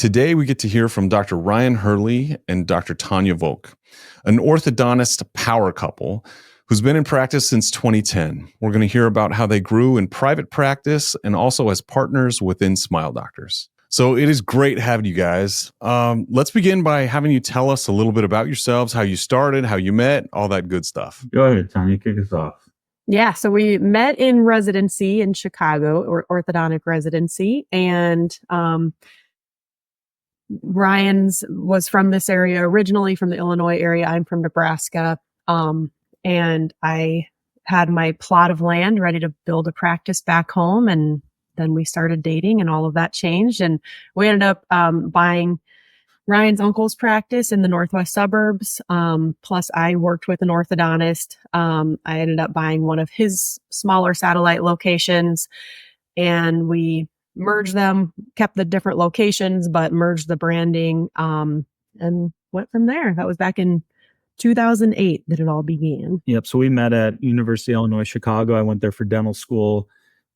Today, we get to hear from Dr. Ryan Hurley and Dr. Tonya Volk, an orthodontist power couple who's been in practice since 2010. We're going to hear about how they grew in private practice and also as partners within Smile Doctors. So it is great having you guys. Let's begin by having you tell us a little bit about yourselves, how you started, how you met, all that good stuff. Go ahead, Tonya, kick us off. Yeah, so we met in residency in Chicago, or orthodontic residency, and Ryan's was from this area originally, from the Illinois area. I'm from Nebraska, and I had my plot of land ready to build a practice back home, and then we started dating, and all of that changed, and we ended up buying Ryan's uncle's practice in the northwest suburbs. Plus, I worked with an orthodontist. I ended up buying one of his smaller satellite locations, and we merged them, kept the different locations, but merged the branding, and went from there. That was back in 2008 that it all began. Yep. So we met at University of Illinois, Chicago. I went there for dental school.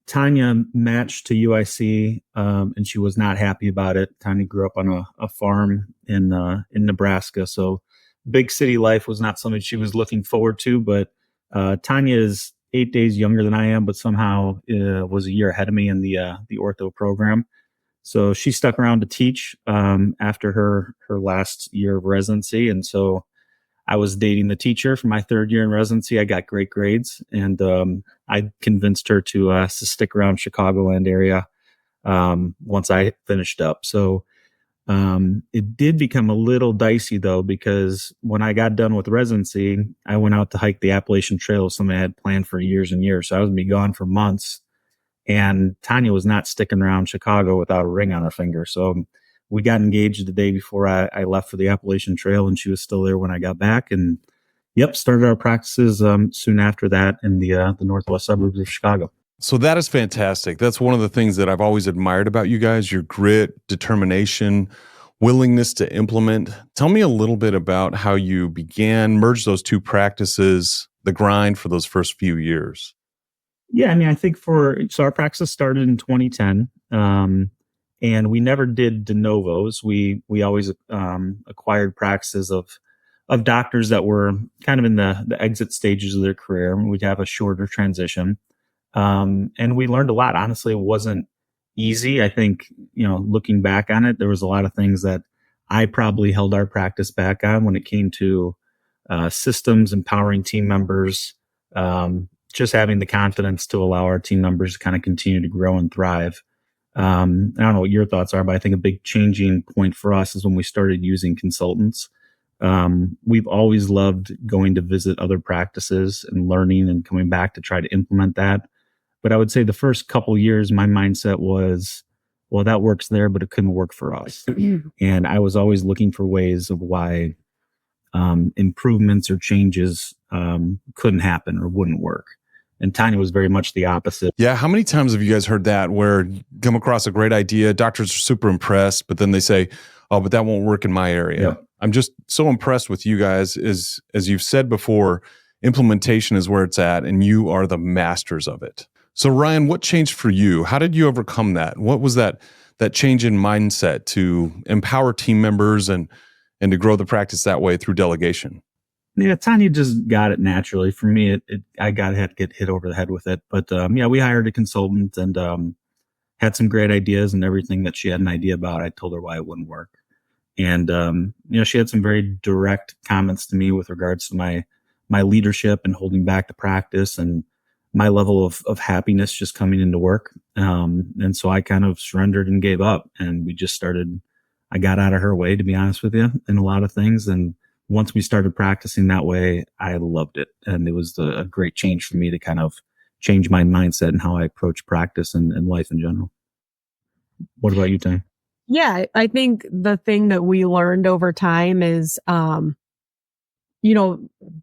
Tonya matched to UIC, and she was not happy about it. Tonya grew up on a farm in Nebraska, so big city life was not something she was looking forward to. But Tonya is 8 days younger than I am, but somehow was a year ahead of me in the ortho program. So she stuck around to teach after her last year of residency, and so I was dating the teacher for my third year in residency. I got great grades, and I convinced her to stick around Chicagoland area once I finished up. So it did become a little dicey, though, because when I got done with residency, I went out to hike the Appalachian Trail, something I had planned for years and years. So I was going to be gone for months, and Tonya was not sticking around Chicago without a ring on her finger. So we got engaged the day before I left for the Appalachian Trail, and she was still there when I got back. And started our practices soon after that in the northwest suburbs of Chicago. So that is fantastic. That's one of the things that I've always admired about you guys, your grit, determination, willingness to implement. Tell me a little bit about how you merged those two practices, the grind for those first few years. Yeah, I mean, I think so our practice started in 2010. And we never did de novos. We always acquired practices of doctors that were kind of in the exit stages of their career. We'd have a shorter transition. And we learned a lot. Honestly, it wasn't easy. I think, looking back on it, there was a lot of things that I probably held our practice back on when it came to systems, empowering team members, just having the confidence to allow our team members to kind of continue to grow and thrive. I don't know what your thoughts are, but I think a big changing point for us is when we started using consultants. We've always loved going to visit other practices and learning and coming back to try to implement that. But I would say the first couple of years, my mindset was, well, that works there, but it couldn't work for us. And I was always looking for ways of why improvements or changes couldn't happen or wouldn't work. And Tonya was very much the opposite. Yeah. How many times have you guys heard that, where you come across a great idea, doctors are super impressed, but then they say, oh, but that won't work in my area. Yeah. I'm just so impressed with you guys. As you've said before, implementation is where it's at, and you are the masters of it. So Ryan, what changed for you? How did you overcome that? What was that change in mindset to empower team members and to grow the practice that way through delegation? Yeah, Tonya just got it naturally. For me, I had to get hit over the head with it. But we hired a consultant and had some great ideas, and everything that she had an idea about, I told her why it wouldn't work. And she had some very direct comments to me with regards to my leadership and holding back the practice and my level of happiness just coming into work. And so I kind of surrendered and gave up, and we just started. I got out of her way, to be honest with you, in a lot of things. And once we started practicing that way, I loved it. And it was a great change for me to kind of change my mindset and how I approach practice and life in general. What about you, Tay? Yeah, I think the thing that we learned over time is,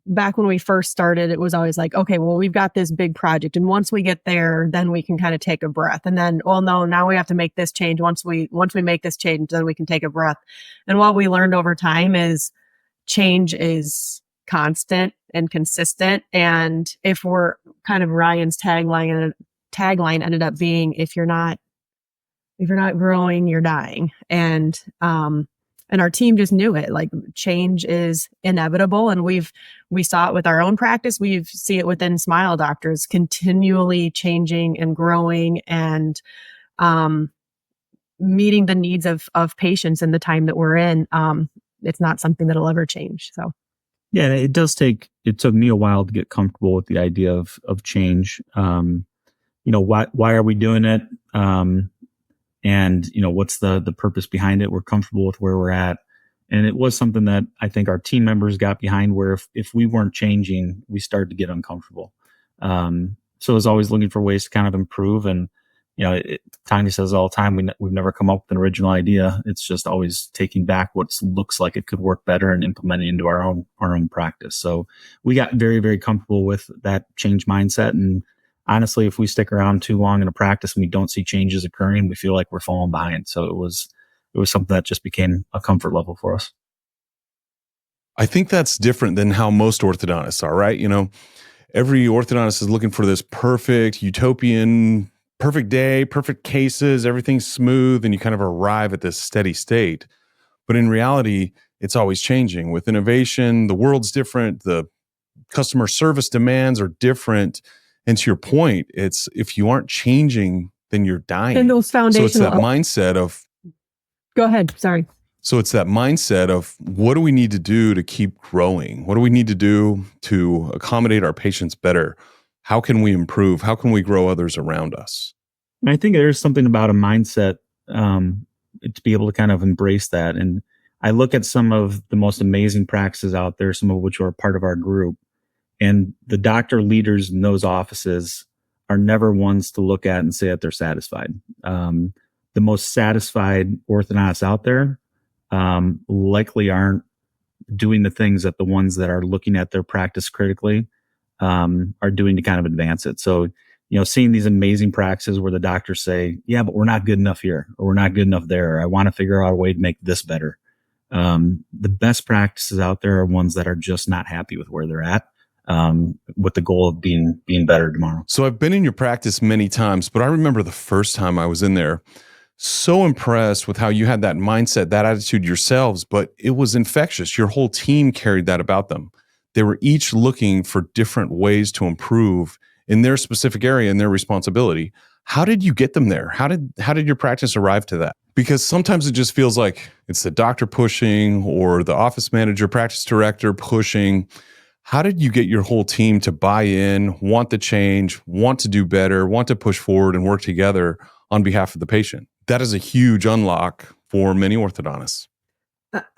back when we first started, it was always like, okay, well, we've got this big project, and once we get there, then we can kind of take a breath. And then, well, no, now we have to make this change. Once we make this change, then we can take a breath. And what we learned over time is change is constant and consistent. And if we're kind of Ryan's tagline ended up being, if you're not if you're not growing, you're dying. And our team just knew it. Like, change is inevitable. And we saw it with our own practice. We see it within Smile Doctors, continually changing and growing and meeting the needs of patients in the time that we're in. It's not something that'll ever change. So. Yeah, it took me a while to get comfortable with the idea of change. Why are we doing it? And what's the purpose behind it? We're comfortable with where we're at. And it was something that I think our team members got behind, where if we weren't changing, we started to get uncomfortable. So I was always looking for ways to kind of improve. And, Tonya says all the time, we've never come up with an original idea. It's just always taking back what looks like it could work better and implementing into our own practice. So we got very, very comfortable with that change mindset. And honestly, if we stick around too long in a practice and we don't see changes occurring, we feel like we're falling behind. So it was something that just became a comfort level for us. I think that's different than how most orthodontists are, right? Every orthodontist is looking for this perfect utopian, perfect day, perfect cases, everything's smooth, and you kind of arrive at this steady state. But in reality, it's always changing. With innovation, the world's different, the customer service demands are different. And to your point, it's if you aren't changing, then you're dying. And those foundational. So it's that mindset of. Go ahead. Sorry. So it's that mindset of, what do we need to do to keep growing? What do we need to do to accommodate our patients better? How can we improve? How can we grow others around us? And I think there's something about a mindset to be able to kind of embrace that. And I look at some of the most amazing practices out there, some of which are part of our group. And the doctor leaders in those offices are never ones to look at and say that they're satisfied. The most satisfied orthodontists out there likely aren't doing the things that the ones that are looking at their practice critically are doing to kind of advance it. So, seeing these amazing practices where the doctors say, yeah, but we're not good enough here, or we're not good enough there, or I want to figure out a way to make this better. The best practices out there are ones that are just not happy with where they're at, with the goal of being better tomorrow. So I've been in your practice many times, but I remember the first time I was in there, so impressed with how you had that mindset, that attitude yourselves, but it was infectious. Your whole team carried that about them. They were each looking for different ways to improve in their specific area and their responsibility. How did you get them there? How did your practice arrive to that? Because sometimes it just feels like it's the doctor pushing or the office manager, practice director pushing. How did you get your whole team to buy in, want the change, want to do better, want to push forward and work together on behalf of the patient? That is a huge unlock for many orthodontists.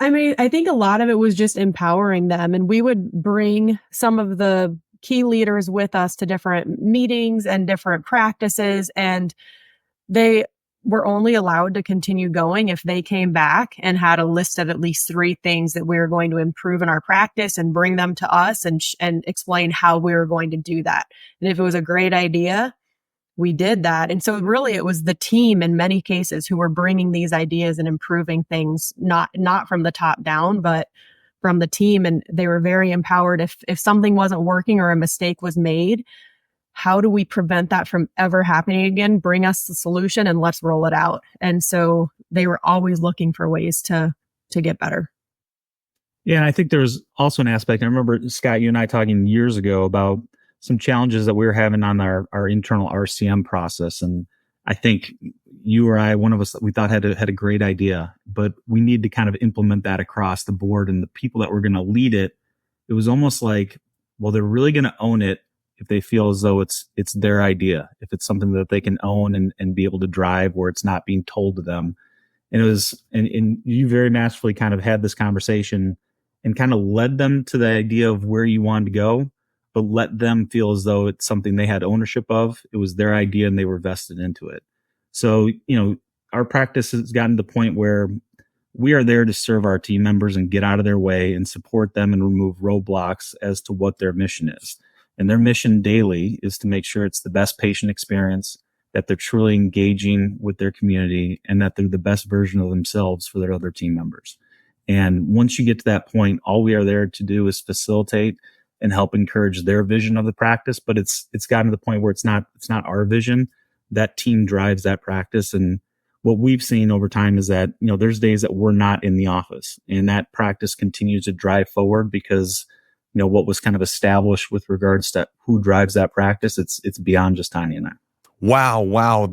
I think a lot of it was just empowering them. And we would bring some of the key leaders with us to different meetings and different practices. And they were only allowed to continue going if they came back and had a list of at least 3 things that we were going to improve in our practice and bring them to us and explain how we were going to do that. And if it was a great idea, we did that. And so really it was the team in many cases who were bringing these ideas and improving things, not from the top down, but from the team. And they were very empowered. If something wasn't working or a mistake was made, how do we prevent that from ever happening again? Bring us the solution and let's roll it out. And so they were always looking for ways to get better. Yeah. And I think there's also an aspect. I remember, Scott, you and I talking years ago about some challenges that we were having on our internal RCM process. And I think you or I, one of us, we thought had a great idea, but we need to kind of implement that across the board. And the people that were going to lead it, it was almost like, well, they're really going to own it if they feel as though it's their idea, if it's something that they can own and be able to drive where it's not being told to them. And it was, and you very masterfully kind of had this conversation and kind of led them to the idea of where you wanted to go, but let them feel as though it's something they had ownership of. It was their idea and they were vested into it. So, our practice has gotten to the point where we are there to serve our team members and get out of their way and support them and remove roadblocks as to what their mission is. And their mission daily is to make sure it's the best patient experience, that they're truly engaging with their community, and that they're the best version of themselves for their other team members. And once you get to that point, all we are there to do is facilitate and help encourage their vision of the practice. But it's gotten to the point where it's not our vision. That team drives that practice. And what we've seen over time is that, there's days that we're not in the office, and that practice continues to drive forward because, what was kind of established with regards to who drives that practice, it's beyond just Tonya and I. Wow.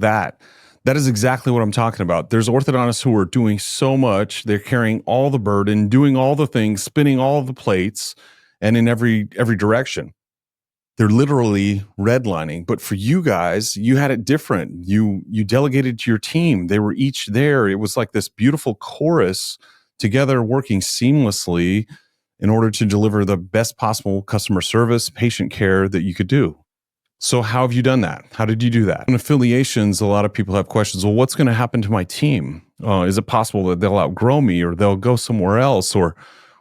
That is exactly what I'm talking about. There's orthodontists who are doing so much. They're carrying all the burden, doing all the things, spinning all the plates, and in every direction. They're literally redlining. But for you guys, you had it different. You delegated to your team. They were each there. It was like this beautiful chorus together, working seamlessly in order to deliver the best possible customer service, patient care that you could do. So how have you done that? How did you do that? In affiliations, a lot of people have questions. Well, what's going to happen to my team? Is it possible that they'll outgrow me, or they'll go somewhere else, or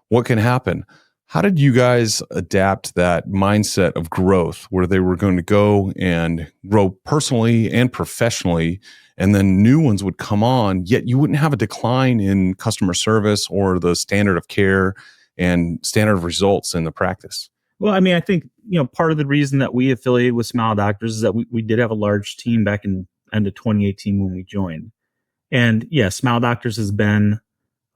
what can happen? How did you guys adapt that mindset of growth where they were going to go and grow personally and professionally, and then new ones would come on, yet you wouldn't have a decline in customer service or the standard of care and standard of results in the practice? Well, I mean, I think, part of the reason that we affiliated with Smile Doctors is that we did have a large team back in end of 2018 when we joined. And yeah, Smile Doctors has been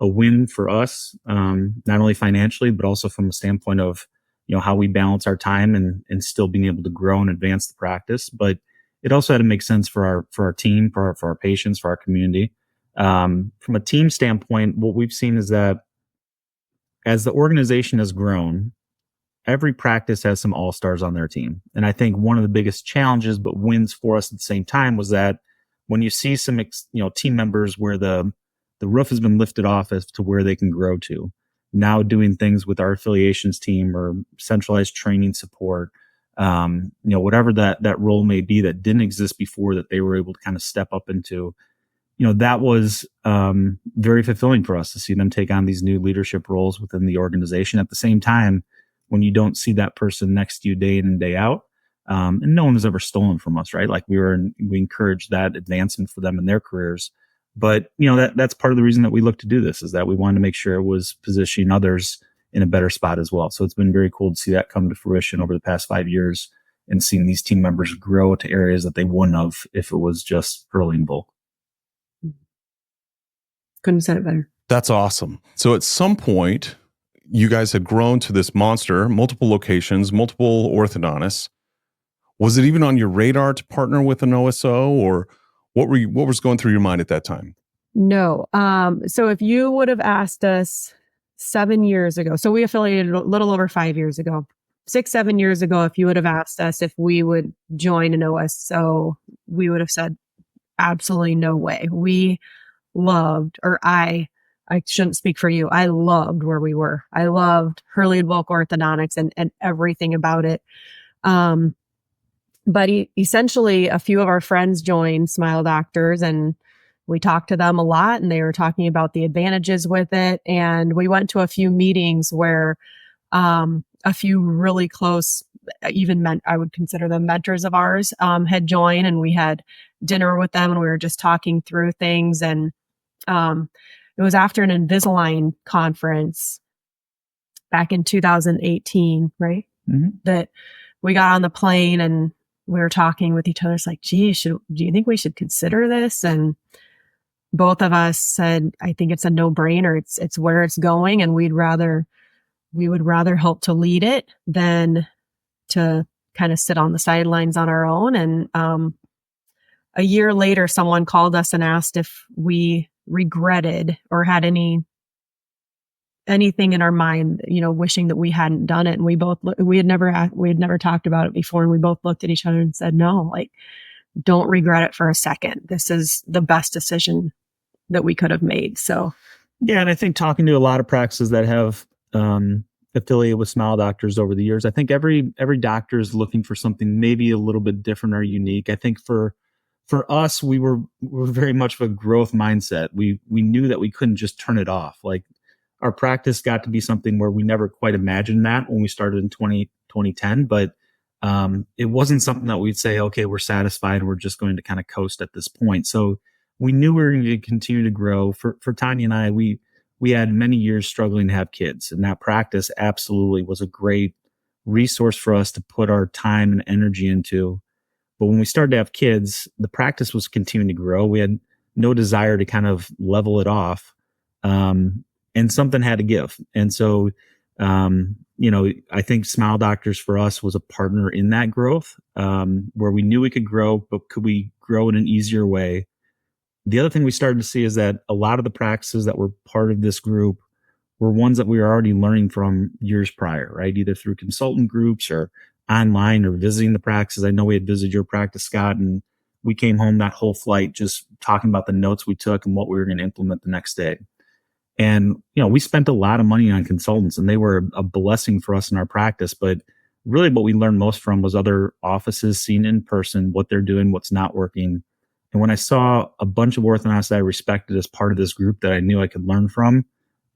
a win for us, not only financially, but also from a standpoint of, how we balance our time and still being able to grow and advance the practice. But it also had to make sense for our team, for our patients, for our community. From a team standpoint, what we've seen is that as the organization has grown, every practice has some all-stars on their team. And I think one of the biggest challenges, but wins for us at the same time, was that when you see some, team members where the roof has been lifted off as to where they can grow to, now doing things with our affiliations team or centralized training support, whatever that role may be that didn't exist before, that they were able to kind of step up into, that was very fulfilling for us to see them take on these new leadership roles within the organization. At the same time, when you don't see that person next to you day in and day out, and no one has ever stolen from us, right? Like we encouraged that advancement for them in their careers. But, that's part of the reason that we look to do this, is that we wanted to make sure it was positioning others in a better spot as well. So it's been very cool to see that come to fruition over the past 5 years and seeing these team members grow to areas that they wouldn't have if it was just Hurley and Volk. Couldn't have said it better. That's awesome. So at some point, you guys had grown to this monster, multiple locations, multiple orthodontists. Was it even on your radar to partner with an OSO, or what was going through your mind at that time? No. So if you would have asked us 7 years ago, so we affiliated a little over 5 years ago, 6-7 years ago, if you would have asked us if we would join an OSO, we would have said absolutely no way. We loved, or I shouldn't speak for you, I loved where we were. I loved Hurley and Volk orthodontics and everything about it. But essentially, a few of our friends joined Smile Doctors, and we talked to them a lot, and they were talking about the advantages with it. And we went to a few meetings where a few really close, I would consider them mentors of ours, had joined, and we had dinner with them, and we were just talking through things. And it was after an Invisalign conference back in 2018, right? Mm-hmm. That we got on the plane and we were talking with each other. It's like, gee, do you think we should consider this? And both of us said, I think it's a no-brainer. It's where it's going, and we would rather help to lead it than to kind of sit on the sidelines on our own. And a year later, someone called us and asked if we regretted or had anything in our mind, wishing that we hadn't done it. And we had never talked about it before. And we both looked at each other and said, no, don't regret it for a second. This is the best decision that we could have made. So, yeah. And I think talking to a lot of practices that have affiliated with Smile Doctors over the years, I think every doctor is looking for something maybe a little bit different or unique. I think for us, we're very much of a growth mindset. We knew that we couldn't just turn it off. Like, our practice got to be something where we never quite imagined that when we started in 2010, but it wasn't something that we'd say, okay, we're satisfied, we're just going to kind of coast at this point. So we knew we were going to continue to grow. For Tonya and I, we had many years struggling to have kids, and that practice absolutely was a great resource for us to put our time and energy into. But when we started to have kids, the practice was continuing to grow. We had no desire to kind of level it off. And something had to give. And so, I think Smile Doctors for us was a partner in that growth, where we knew we could grow, but could we grow in an easier way? The other thing we started to see is that a lot of the practices that were part of this group were ones that we were already learning from years prior, right? Either through consultant groups or online or visiting the practices. I know we had visited your practice, Scott, and we came home that whole flight just talking about the notes we took and what we were going to implement the next day. And, we spent a lot of money on consultants, and they were a blessing for us in our practice. But really what we learned most from was other offices seen in person, what they're doing, what's not working. And when I saw a bunch of orthodontists that I respected as part of this group that I knew I could learn from,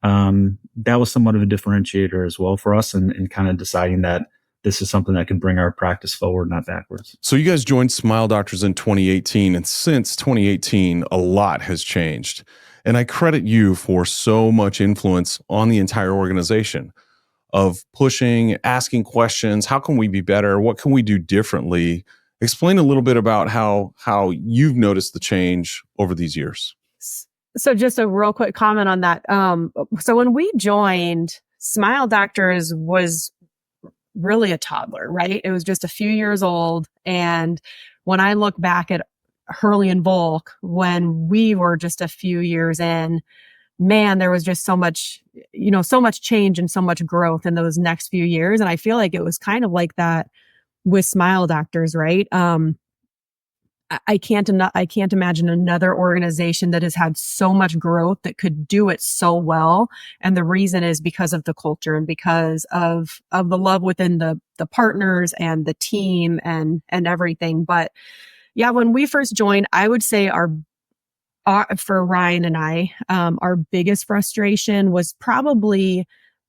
that was somewhat of a differentiator as well for us, and kind of deciding that this is something that can bring our practice forward, not backwards. So you guys joined Smile Doctors in 2018, and since 2018, a lot has changed. And I credit you for so much influence on the entire organization of pushing, asking questions. How can we be better? What can we do differently? Explain a little bit about how you've noticed the change over these years. So just a real quick comment on that. So when we joined, Smile Doctors was really a toddler, right? It was just a few years old. And when I look back at Hurley and Volk, when we were just a few years in, man, there was just so much change and so much growth in those next few years. And I feel like it was kind of like that with Smile Doctors, right? I can't imagine another organization that has had so much growth that could do it so well. And the reason is because of the culture and because of the love within the partners and the team and everything. But yeah, when we first joined, I would say for Ryan and I, our biggest frustration was probably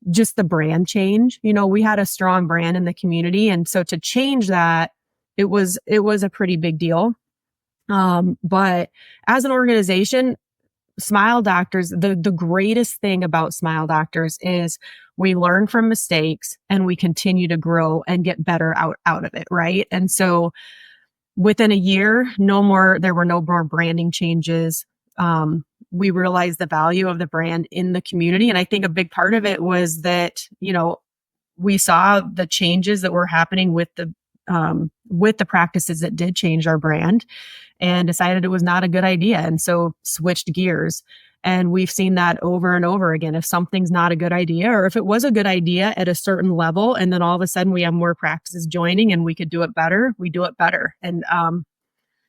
just the brand change. We had a strong brand in the community. And so to change that, it was a pretty big deal. But as an organization, Smile Doctors, the greatest thing about Smile Doctors is we learn from mistakes and we continue to grow and get better out of it. Right. And so within a year, there were no more branding changes. We realized the value of the brand in the community. And I think a big part of it was that, we saw the changes that were happening with the practices that did change our brand, and decided it was not a good idea. And so switched gears. And we've seen that over and over again. If something's not a good idea, or if it was a good idea at a certain level, and then all of a sudden we have more practices joining and we could do it better, we do it better. And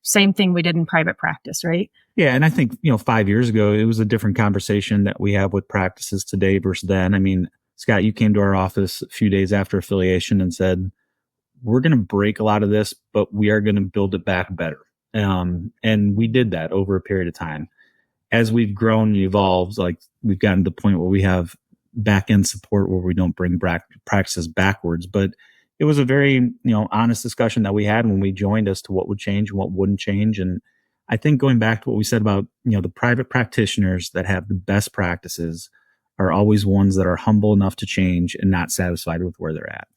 same thing we did in private practice, right? Yeah. And I think, 5 years ago, it was a different conversation that we have with practices today versus then. I mean, Scott, you came to our office a few days after affiliation and said, we're going to break a lot of this, but we are going to build it back better. And we did that over a period of time. As we've grown and evolved, like we've gotten to the point where we have back end support where we don't bring practices backwards. But it was a very, honest discussion that we had when we joined as to what would change and what wouldn't change. And I think going back to what we said about, the private practitioners that have the best practices are always ones that are humble enough to change and not satisfied with where they're at.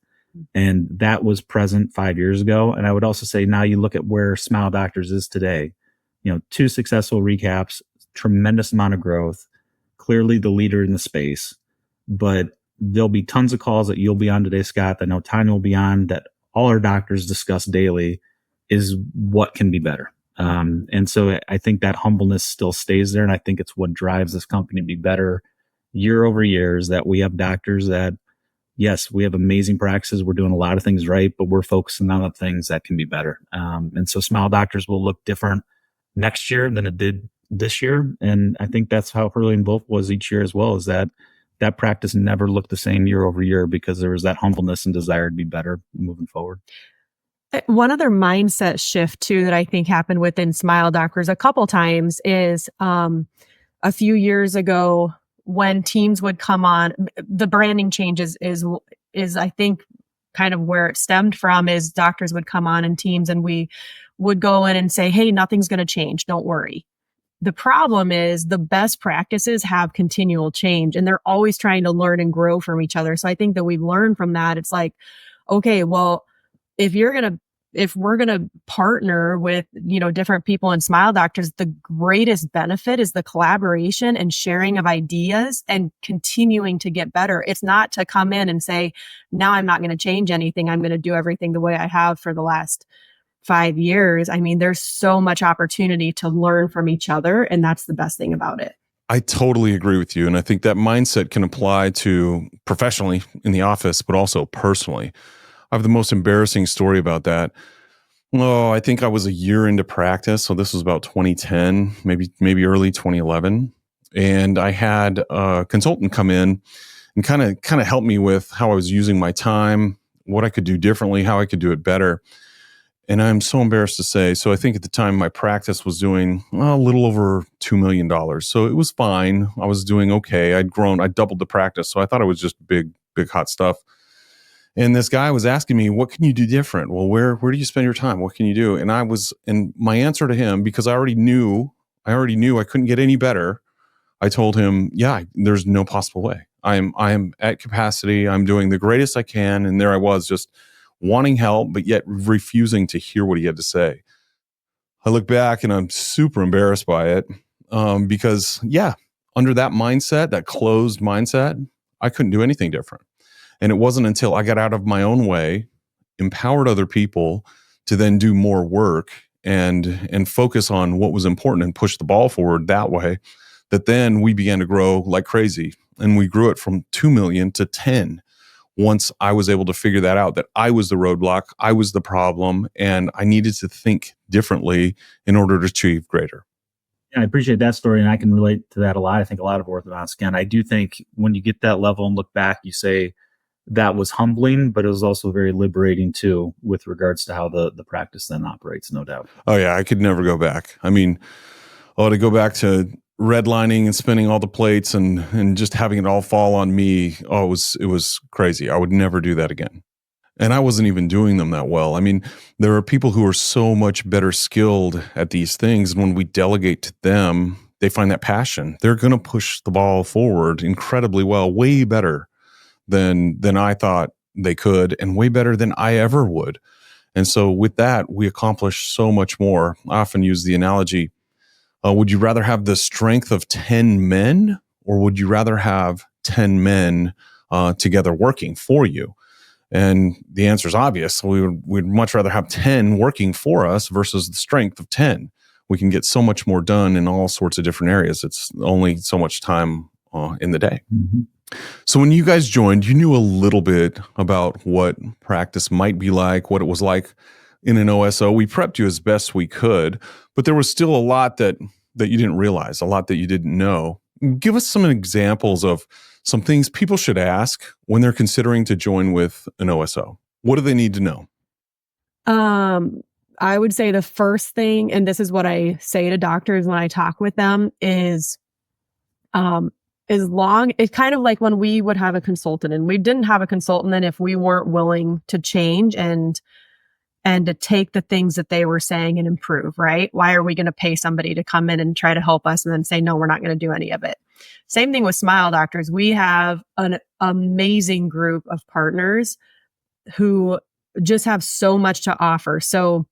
And that was present 5 years ago. And I would also say now you look at where Smile Doctors is today, 2 successful recaps, tremendous amount of growth, clearly the leader in the space. But there'll be tons of calls that you'll be on today, Scott, that I know Tonya will be on, that all our doctors discuss daily is what can be better. And so I think that humbleness still stays there. And I think it's what drives this company to be better year over year, is that we have doctors that, yes, we have amazing practices. We're doing a lot of things right, but we're focusing on the things that can be better. And so Smile Doctors will look different next year than it did this year. And I think that's how Hurley and Volk was each year as well, is that practice never looked the same year over year because there was that humbleness and desire to be better moving forward. One other mindset shift too that I think happened within Smile Doctors a couple times is a few years ago, when teams would come on, the branding changes is I think kind of where it stemmed from, is doctors would come on in teams and we would go in and say, hey, nothing's going to change. Don't worry. The problem is the best practices have continual change and they're always trying to learn and grow from each other. So I think that we've learned from that. It's like, okay, well, if you're going to if we're going to partner with, different people in Smile Doctors, the greatest benefit is the collaboration and sharing of ideas and continuing to get better. It's not to come in and say, now I'm not going to change anything. I'm going to do everything the way I have for the last 5 years. I mean, there's so much opportunity to learn from each other, and that's the best thing about it. I totally agree with you. And I think that mindset can apply to professionally in the office, but also personally. I have the most embarrassing story about that. Oh, I think I was a year into practice. So this was about 2010, maybe early 2011. And I had a consultant come in and kind of help me with how I was using my time, what I could do differently, how I could do it better. And I'm so embarrassed to say, so I think at the time my practice was doing a little over $2 million. So it was fine. I was doing okay. I'd doubled the practice. So I thought it was just big hot stuff. And this guy was asking me, what can you do different? Well, where do you spend your time? What can you do? And my answer to him, because I already knew I couldn't get any better. I told him, yeah, there's no possible way. I am at capacity. I'm doing the greatest I can. And there I was, just wanting help, but yet refusing to hear what he had to say. I look back and I'm super embarrassed by it because, under that mindset, that closed mindset, I couldn't do anything different. And it wasn't until I got out of my own way, empowered other people to then do more work and focus on what was important and push the ball forward that way, that then we began to grow like crazy. And we grew it from 2 million to 10. Once I was able to figure that out, that I was the roadblock, I was the problem, and I needed to think differently in order to achieve greater. Yeah, I appreciate that story, and I can relate to that a lot. I think a lot of orthodontists can. I do think when you get that level and look back, you say that was humbling, but it was also very liberating too, with regards to how the practice then operates, no doubt. Oh yeah, I could never go back. I mean, to go back to redlining and spinning all the plates and just having it all fall on me. Oh, it was crazy. I would never do that again. And I wasn't even doing them that well. I mean, there are people who are so much better skilled at these things. And when we delegate to them, they find that passion. They're going to push the ball forward incredibly well, way better than I thought they could, and way better than I ever would. And so with that, we accomplish so much more. I often use the analogy, would you rather have the strength of 10 men, or would you rather have 10 men together working for you? And the answer is obvious. We'd much rather have 10 working for us versus the strength of 10. We can get so much more done in all sorts of different areas. It's only so much time in the day. Mm-hmm. So when you guys joined, you knew a little bit about what practice might be like, what it was like in an OSO. We prepped you as best we could, but there was still a lot that you didn't realize, a lot that you didn't know. Give us some examples of some things people should ask when they're considering to join with an OSO. What do they need to know? I would say the first thing, and this is what I say to doctors when I talk with them, is it's kind of like when we would have a consultant, and we didn't have a consultant, and if we weren't willing to change and to take the things that they were saying and improve, right? Why are we going to pay somebody to come in and try to help us and then say, no, we're not going to do any of it? Same thing with Smile Doctors. We have an amazing group of partners who just have so much to offer. So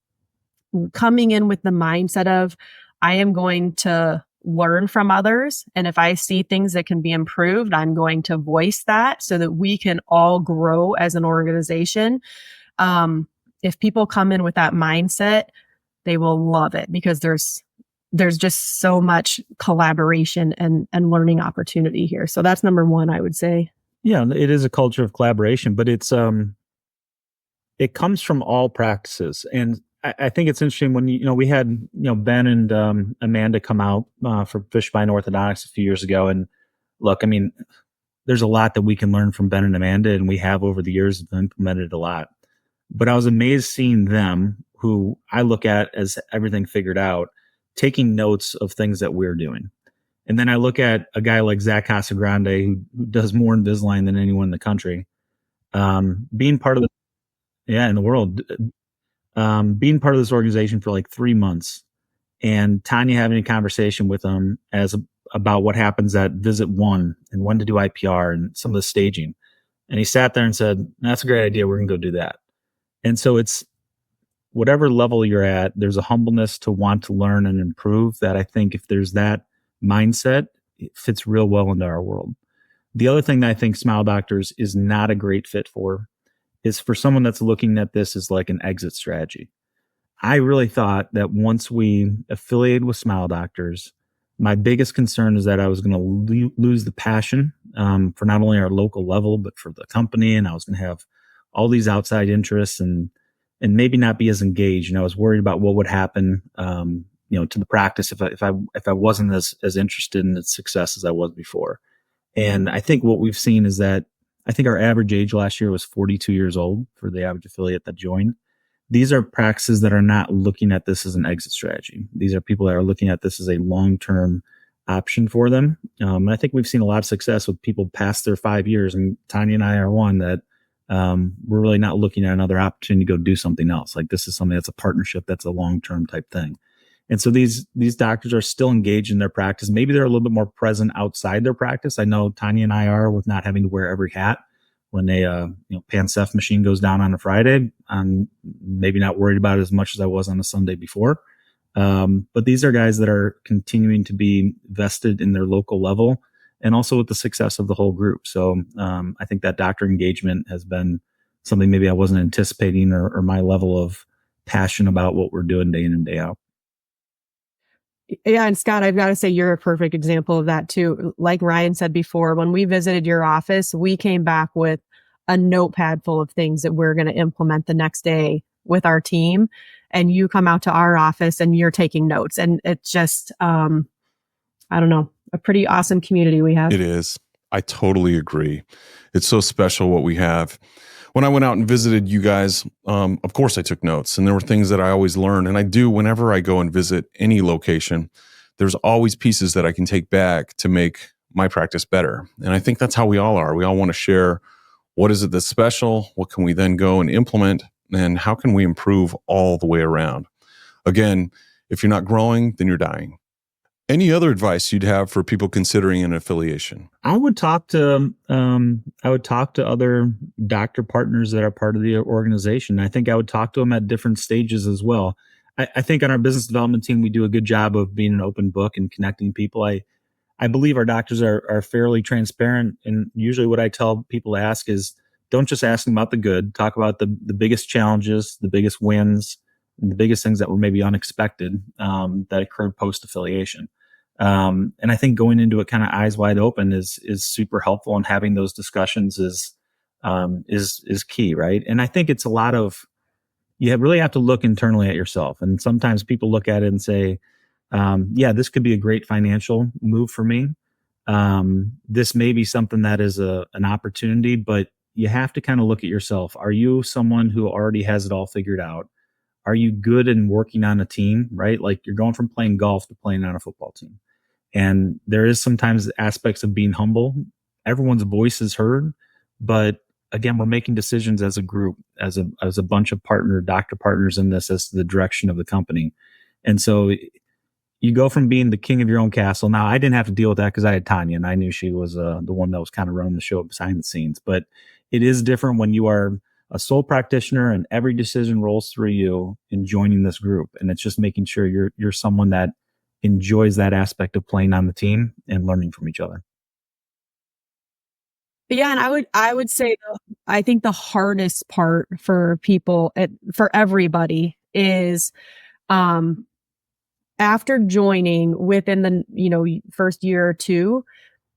coming in with the mindset of, I am going to learn from others. And if I see things that can be improved, I'm going to voice that so that we can all grow as an organization. If people come in with that mindset, they will love it, because there's just so much collaboration and learning opportunity here. So that's number one, I would say. Yeah, it is a culture of collaboration, but it comes from all practices. And I think it's interesting when, we had, Ben and Amanda come out for Fishbein Orthodontics a few years ago. And look, I mean, there's a lot that we can learn from Ben and Amanda, and we have over the years implemented a lot. But I was amazed seeing them, who I look at as everything figured out, taking notes of things that we're doing. And then I look at a guy like Zach Casagrande, who does more Invisalign than anyone in the country, being part of in the world, being part of this organization for like 3 months, and Tonya having a conversation with him about what happens at visit 1 and when to do IPR and some of the staging. And he sat there and said, that's a great idea. We're going to go do that. And so whatever level you're at, there's a humbleness to want to learn and improve that I think if there's that mindset, it fits real well into our world. The other thing that I think Smile Doctors is not a great fit for is for someone that's looking at this as like an exit strategy. I really thought that once we affiliated with Smile Doctors, my biggest concern is that I was going to lose the passion for not only our local level, but for the company. And I was going to have all these outside interests and maybe not be as engaged. And I was worried about what would happen, to the practice if I wasn't as interested in its success as I was before. And I think what we've seen is that I think our average age last year was 42 years old for the average affiliate that joined. These are practices that are not looking at this as an exit strategy. These are people that are looking at this as a long-term option for them. And I think we've seen a lot of success with people past their 5 years. And Tonya and I are one that we're really not looking at another opportunity to go do something else. Like this is something that's a partnership, that's a long-term type thing. And so these doctors are still engaged in their practice. Maybe they're a little bit more present outside their practice. I know Tonya and I are with not having to wear every hat when a Pansef machine goes down on a Friday. I'm maybe not worried about it as much as I was on a Sunday before. But these are guys that are continuing to be vested in their local level and also with the success of the whole group. So I think that doctor engagement has been something maybe I wasn't anticipating or my level of passion about what we're doing day in and day out. Yeah. And Scott, I've got to say, you're a perfect example of that too. Like Ryan said before, when we visited your office, we came back with a notepad full of things that we're going to implement the next day with our team. And you come out to our office and you're taking notes. And it's just, I don't know, a pretty awesome community we have. It is. I totally agree. It's so special what we have. When I went out and visited you guys, of course I took notes, and there were things that I always learn. And I do whenever I go and visit any location, there's always pieces that I can take back to make my practice better. And I think that's how we all are. We all want to share what is it that's special, what can we then go and implement, and how can we improve all the way around. Again, if you're not growing, then you're dying. Any other advice you'd have for people considering an affiliation? I would talk to other doctor partners that are part of the organization. I think I would talk to them at different stages as well. I think on our business development team, we do a good job of being an open book and connecting people. I believe our doctors are fairly transparent. And usually what I tell people to ask is, don't just ask them about the good, talk about the biggest challenges, the biggest wins, and the biggest things that were maybe unexpected that occurred post-affiliation. And I think going into it kind of eyes wide open is super helpful, and having those discussions is key, right? And I think it's a lot of, you really have to look internally at yourself. And sometimes people look at it and say, this could be a great financial move for me. This may be something that is an opportunity, but you have to kind of look at yourself. Are you someone who already has it all figured out? Are you good in working on a team, right? Like you're going from playing golf to playing on a football team. And there is sometimes aspects of being humble. Everyone's voice is heard, but again, we're making decisions as a group, as a bunch of doctor partners in this as the direction of the company. And so you go from being the king of your own castle. Now, I didn't have to deal with that because I had Tonya, and I knew she was the one that was kind of running the show behind the scenes. But it is different when you are a sole practitioner and every decision rolls through you in joining this group. And it's just making sure you're someone that enjoys that aspect of playing on the team and learning from each other. Yeah. And I would say, I think the hardest part for people, for everybody, is after joining within the first year or two,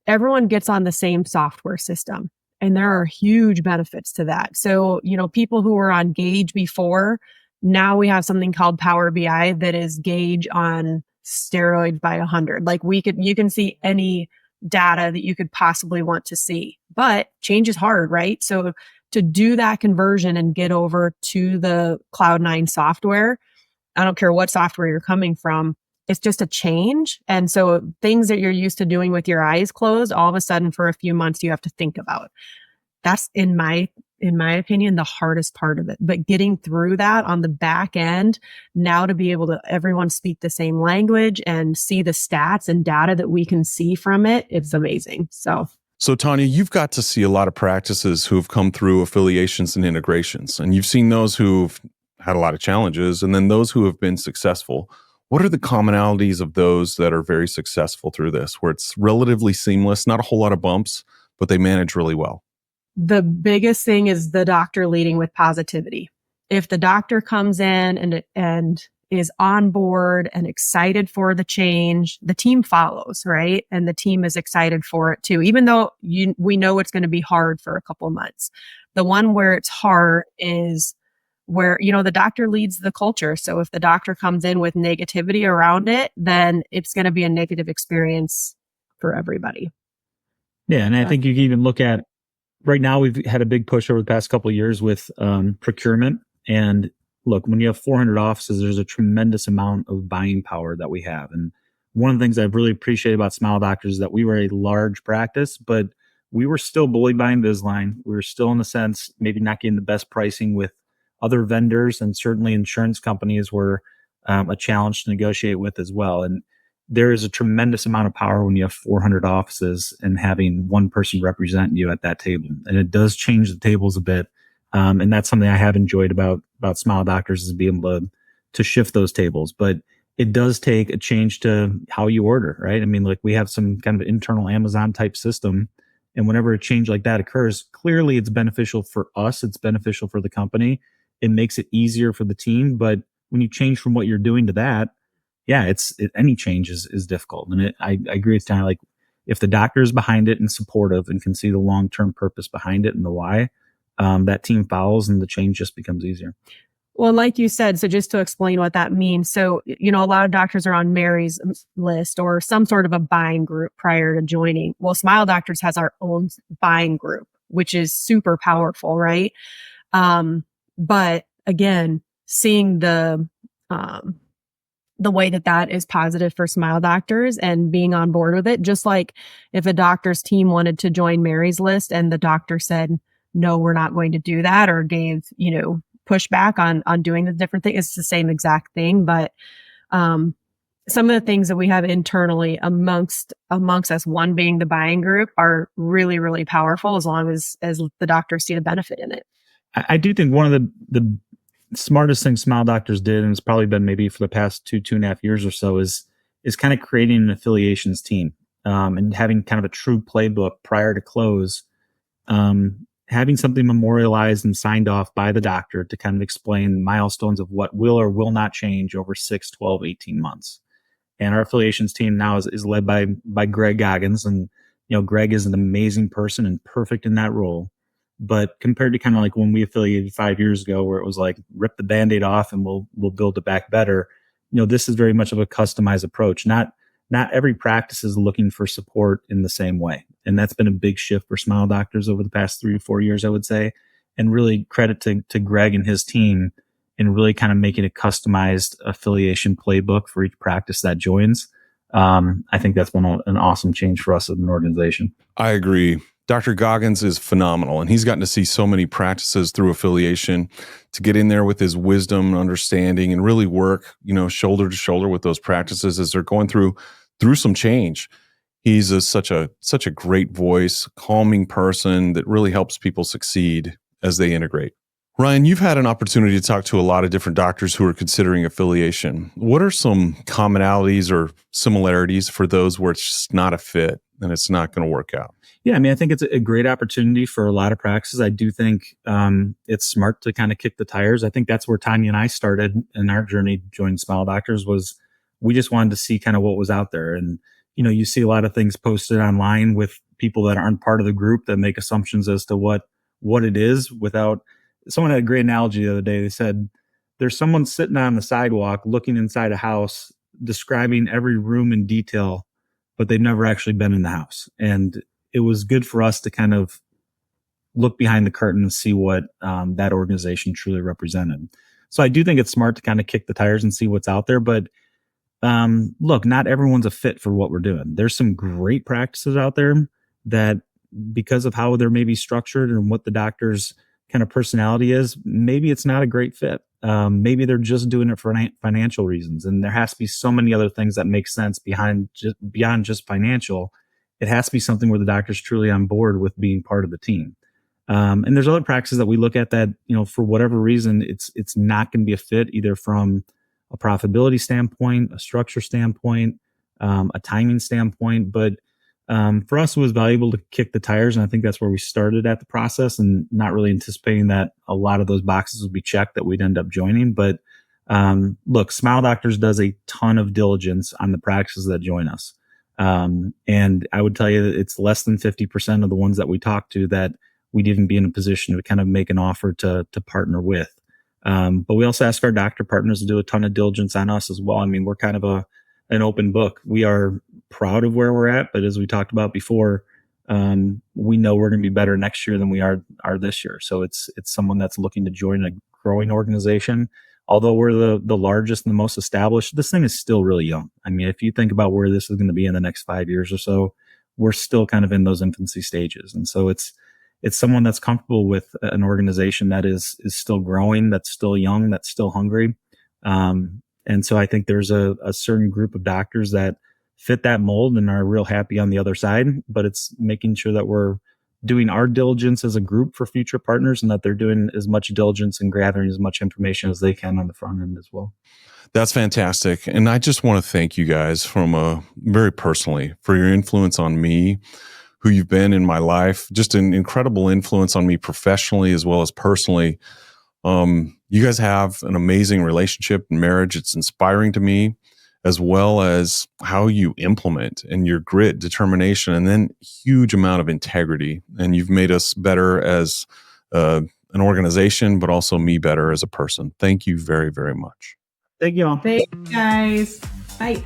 everyone gets on the same software system. And there are huge benefits to that. So, people who were on Gauge before, now we have something called Power BI that is Gauge on steroids by 100. Like you can see any data that you could possibly want to see, but change is hard, right? So to do that conversion and get over to the Cloud9 software, I don't care what software you're coming from, it's just a change. And so things that you're used to doing with your eyes closed, all of a sudden for a few months, you have to think about. That's in my opinion, the hardest part of it. But getting through that on the back end, now to be able to everyone speak the same language and see the stats and data that we can see from it, it's amazing. So Tonya, you've got to see a lot of practices who have come through affiliations and integrations, and you've seen those who've had a lot of challenges, and then those who have been successful. What are the commonalities of those that are very successful through this, where it's relatively seamless, not a whole lot of bumps, but they manage really well? The biggest thing is the doctor leading with positivity. If the doctor comes in and is on board and excited for the change, the team follows, right? And the team is excited for it too, even though we know it's going to be hard for a couple of months. The one where it's hard is where, the doctor leads the culture. So if the doctor comes in with negativity around it, then it's going to be a negative experience for everybody. Yeah. And I think you can even look at right now, we've had a big push over the past couple of years with procurement. And look, when you have 400 offices, there's a tremendous amount of buying power that we have. And one of the things I've really appreciated about Smile Doctors is that we were a large practice, but we were still bullied by Invisalign. We were still, in a sense, maybe not getting the best pricing with other vendors, and certainly insurance companies were a challenge to negotiate with as well. And there is a tremendous amount of power when you have 400 offices and having one person represent you at that table. And it does change the tables a bit. And that's something I have enjoyed about Smile Doctors, is being able to shift those tables. But it does take a change to how you order, right? I mean, like, we have some kind of internal Amazon type system. And whenever a change like that occurs, clearly it's beneficial for us. It's beneficial for the company. It makes it easier for the team. But when you change from what you're doing to that, yeah, any change is difficult. And I agree with Tonya. Like, if the doctor is behind it and supportive and can see the long-term purpose behind it and the why, that team follows and the change just becomes easier. Well, like you said, so just to explain what that means. So, a lot of doctors are on Mary's list or some sort of a buying group prior to joining. Well, Smile Doctors has our own buying group, which is super powerful, right? But again, seeing the way that is positive for Smile Doctors and being on board with it, just like if a doctor's team wanted to join Mary's list and the doctor said, no, we're not going to do that, or gave, pushback on doing the different thing, it's the same exact thing. But some of the things that we have internally amongst us, one being the buying group, are really, really powerful as long as the doctors see the benefit in it. I do think one of the smartest thing Smile Doctors did, and it's probably been maybe for the past 2.5 years or so, is kind of creating an affiliations team, and having kind of a true playbook prior to close, having something memorialized and signed off by the doctor to kind of explain milestones of what will or will not change over 6, 12, 18 months. And our affiliations team now is led by Greg Goggins. And, Greg is an amazing person and perfect in that role. But compared to kind of like when we affiliated 5 years ago, where it was like, rip the Band-Aid off and we'll build it back better, this is very much of a customized approach. Not every practice is looking for support in the same way. And that's been a big shift for Smile Doctors over the past 3 to 4 years, I would say. And really credit to Greg and his team in really kind of making a customized affiliation playbook for each practice that joins. I think that's been an awesome change for us as an organization. I agree. Dr. Goggins is phenomenal, and he's gotten to see so many practices through affiliation, to get in there with his wisdom and understanding and really work, shoulder to shoulder with those practices as they're going through some change. He's such a great voice, calming person that really helps people succeed as they integrate. Ryan, you've had an opportunity to talk to a lot of different doctors who are considering affiliation. What are some commonalities or similarities for those where it's just not a fit and it's not going to work out? Yeah, I mean, I think it's a great opportunity for a lot of practices. I do think it's smart to kind of kick the tires. I think that's where Tonya and I started in our journey to join Smile Doctors. Was we just wanted to see kind of what was out there. And, you see a lot of things posted online with people that aren't part of the group that make assumptions as to what it is without. Someone had a great analogy the other day. They said, there's someone sitting on the sidewalk looking inside a house, describing every room in detail, but they've never actually been in the house. And it was good for us to kind of look behind the curtain and see what that organization truly represented. So I do think it's smart to kind of kick the tires and see what's out there. But look, not everyone's a fit for what we're doing. There's some great practices out there that, because of how they're maybe structured and what the doctor's kind of personality is, maybe it's not a great fit. Maybe they're just doing it for financial reasons. And there has to be so many other things that make sense beyond just financial. It has to be something where the doctor's truly on board with being part of the team. And there's other practices that we look at that, for whatever reason, it's not going to be a fit either from a profitability standpoint, a structure standpoint, a timing standpoint. But for us, it was valuable to kick the tires. And I think that's where we started at the process, and not really anticipating that a lot of those boxes would be checked that we'd end up joining. But look, Smile Doctors does a ton of diligence on the practices that join us. And I would tell you that it's less than 50% of the ones that we talk to that we'd even be in a position to kind of make an offer to partner with. But we also ask our doctor partners to do a ton of diligence on us as well. I mean, we're kind of an open book. We are proud of where we're at, but as we talked about before, we know we're going to be better next year than we are this year. So it's someone that's looking to join a growing organization. Although we're the largest and the most established, this thing is still really young. I mean, if you think about where this is going to be in the next 5 years or so, we're still kind of in those infancy stages. And so it's someone that's comfortable with an organization that is still growing, that's still young, that's still hungry. And so I think there's a certain group of doctors that fit that mold and are real happy on the other side, but it's making sure that we're doing our diligence as a group for future partners, and that they're doing as much diligence and gathering as much information as they can on the front end as well. That's fantastic. And I just want to thank you guys very personally for your influence on me, who you've been in my life, just an incredible influence on me professionally as well as personally. You guys have an amazing relationship and marriage. It's inspiring to me, as well as how you implement and your grit, determination, and then huge amount of integrity. And you've made us better as an organization, but also me better as a person. Thank you very, very much. Thank you all. Thanks, guys. Bye.